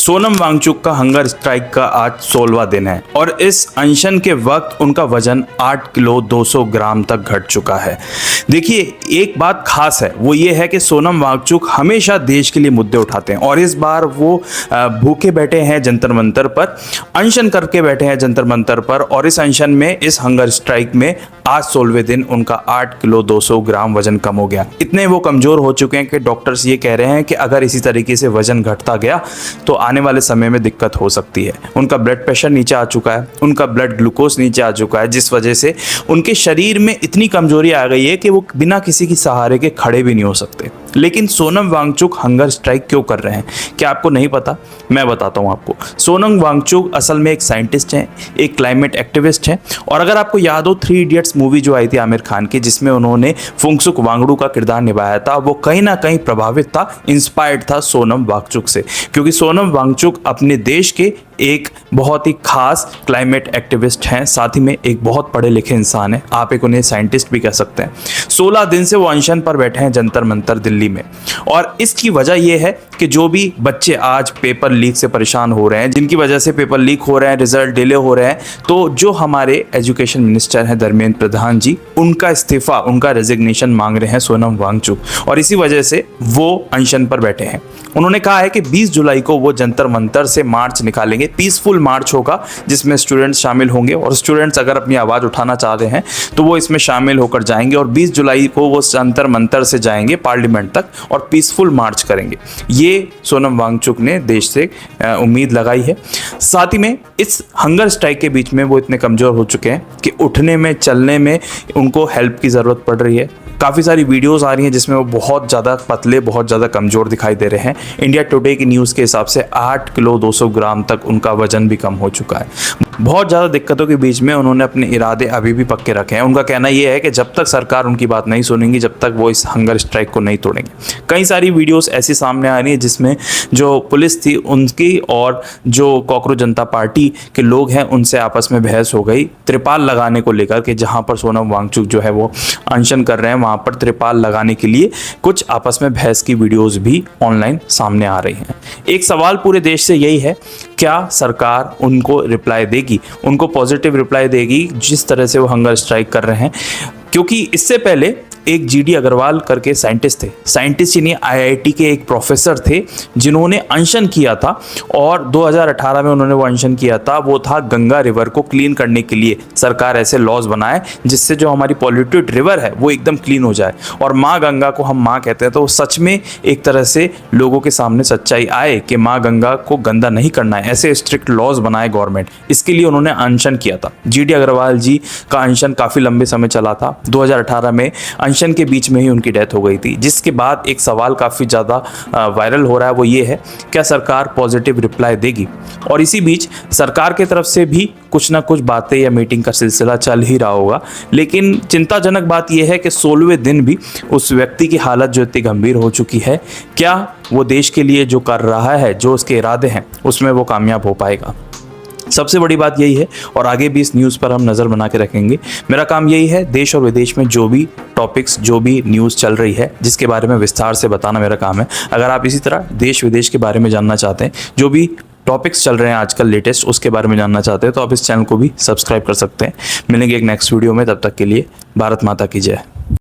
सोनम वांगचुक का hunger strike का आज 16वां दिन है और इस अनशन के वक्त उनका वजन 8 किलो 200 ग्राम तक घट चुका है। देखिए, एक बात खास है, वो ये है कि सोनम वांगचुक हमेशा देश के लिए मुद्दे उठाते हैं और इस बार वो भूखे बैठे हैं जंतर मंतर पर, अनशन करके बैठे हैं जंतर मंतर पर। और इस अनशन में, इस हंगर स्ट्राइक में आज 16वें दिन उनका 8 किलो 200 ग्राम वजन कम हो गया। इतने वो कमजोर हो चुके हैं कि डॉक्टर्स ये कह रहे हैं कि अगर इसी तरीके से वजन घटता गया तो आने वाले समय में दिक्कत हो सकती है। उनका ब्लड प्रेशर नीचे आ चुका है, उनका ब्लड ग्लूकोज नीचे आ चुका है, जिस वजह से उनके शरीर में इतनी कमजोरी आ गई है कि वो बिना किसी की सहारे के खड़े भी नहीं हो सकते। लेकिन सोनम वांगचुक हंगर स्ट्राइक क्यों कर रहे हैं, क्या आपको नहीं पता? मैं बताता हूं आपको। सोनम वांगचुक असल में एक साइंटिस्ट हैं, एक क्लाइमेट एक्टिविस्ट हैं। और अगर आपको याद हो, 3 इडियट्स मूवी जो आई थी आमिर खान की, जिसमें उन्होंने फुंगसुक वांगडू का किरदार निभाया था, वो कहीं ना कहीं प्रभावित था, इंस्पायर्ड था सोनम वांगचुक से। क्योंकि सोनम वांगचुक अपने देश के एक बहुत ही खास क्लाइमेट एक्टिविस्ट हैं, साथ ही में एक बहुत पढ़े लिखे इंसान है। आप एक उन्हें साइंटिस्ट भी कह सकते हैं। 16 दिन से वो अनशन पर बैठे हैं जंतर मंतर दिल्ली में। और इसकी वजह यह है कि जो भी बच्चे आज पेपर लीक से परेशान हो रहे हैं, जिनकी वजह से पेपर लीक हो रहे हैं, रिजल्ट डिले हो रहे हैं, तो जो हमारे एजुकेशन मिनिस्टर हैं धर्मेंद्र प्रधान जी, उनका इस्तीफा, उनका रेजिग्नेशन मांग रहे हैं सोनम वांगचुक। और इसी वजह से वो अनशन पर बैठे हैं। उन्होंने कहा है कि 20 जुलाई को वो जंतर मंतर से मार्च निकालेंगे। पीसफुल मार्च होगा जिसमें स्टूडेंट्स शामिल होंगे और स्टूडेंट्स अगर अपनी आवाज़ उठाना चाहते हैं तो वो इसमें शामिल होकर जाएंगे। और 20 जुलाई को वो जंतर मंतर से जाएंगे पार्लियामेंट तक और पीसफुल मार्च करेंगे। ये सोनम वांगचुक ने देश से उम्मीद लगाई है। साथ ही में इस हंगर स्ट्राइक के बीच में वो इतने कमज़ोर हो चुके हैं कि उठने में, चलने में उनको हेल्प की ज़रूरत पड़ रही है। काफ़ी सारी वीडियोस आ रही हैं जिसमें वो बहुत ज़्यादा पतले, बहुत ज़्यादा कमज़ोर दिखाई दे रहे हैं। इंडिया टुडे की न्यूज़ के हिसाब से 8 किलो 200 ग्राम तक उनका वजन भी कम हो चुका है। बहुत ज़्यादा दिक्कतों के बीच में उन्होंने अपने इरादे अभी भी पक्के रखे हैं। उनका कहना यह है कि जब तक सरकार उनकी बात नहीं सुनेंगी, जब तक वो इस हंगर स्ट्राइक को नहीं तोड़ेंगे। कई सारी वीडियोस ऐसी सामने आ रही है जिसमें जो पुलिस थी उनकी और जो कॉकरोच जनता पार्टी के लोग हैं उनसे आपस में बहस हो गई त्रिपाल लगाने को लेकर कि जहाँ पर सोनम वांगचुक जो है वो अनशन कर रहे हैं, वहाँ पर त्रिपाल लगाने के लिए कुछ आपस में बहस की वीडियोस भी ऑनलाइन सामने आ रही हैं। एक सवाल पूरे देश से यही है, क्या सरकार उनको रिप्लाई देगी, उनको पॉजिटिव रिप्लाई देगी जिस तरह से वो हंगर स्ट्राइक कर रहे हैं? क्योंकि इससे पहले एक जीडी अग्रवाल करके साइंटिस्ट थे, साइंटिस्ट ही नहीं, आईआईटी के एक प्रोफेसर थे जिन्होंने अनशन किया था और 2018 में उन्होंने वो अनशन किया था। वो था गंगा रिवर को क्लीन करने के लिए सरकार ऐसे लॉज बनाए जिससे जो हमारी पॉल्यूटेड रिवर है वो एकदम क्लीन हो जाए। और माँ गंगा को हम माँ कहते हैं, तो सच में एक तरह से लोगों के सामने सच्चाई आए कि माँ गंगा को गंदा नहीं करना है, ऐसे स्ट्रिक्ट लॉज बनाए गवर्नमेंट। इसके लिए उन्होंने अनशन किया था। जीडी अग्रवाल जी का अनशन काफ़ी लंबे समय चला था। 2018 में अनशन के बीच में ही उनकी डेथ हो गई थी, जिसके बाद एक सवाल काफ़ी ज़्यादा वायरल हो रहा है, वो ये है, क्या सरकार पॉजिटिव रिप्लाई देगी? और इसी बीच सरकार की तरफ से भी कुछ ना कुछ बातें या मीटिंग का सिलसिला चल ही रहा होगा। लेकिन चिंताजनक बात यह है कि 16वें दिन भी उस व्यक्ति की हालत जो इतनी गंभीर हो चुकी है, क्या वो देश के लिए जो कर रहा है, जो उसके इरादे हैं, उसमें वो कामयाब हो पाएगा? सबसे बड़ी बात यही है और आगे भी इस न्यूज़ पर हम नज़र बना के रखेंगे। मेरा काम यही है, देश और विदेश में जो भी टॉपिक्स, जो भी न्यूज़ चल रही है, जिसके बारे में विस्तार से बताना मेरा काम है। अगर आप इसी तरह देश विदेश के बारे में जानना चाहते हैं, जो भी टॉपिक्स चल रहे हैं आजकल लेटेस्ट, उसके बारे में जानना चाहते हैं, तो आप इस चैनल को भी सब्सक्राइब कर सकते हैं। मिलेंगे एक नेक्स्ट वीडियो में, तब तक के लिए भारत माता की जय।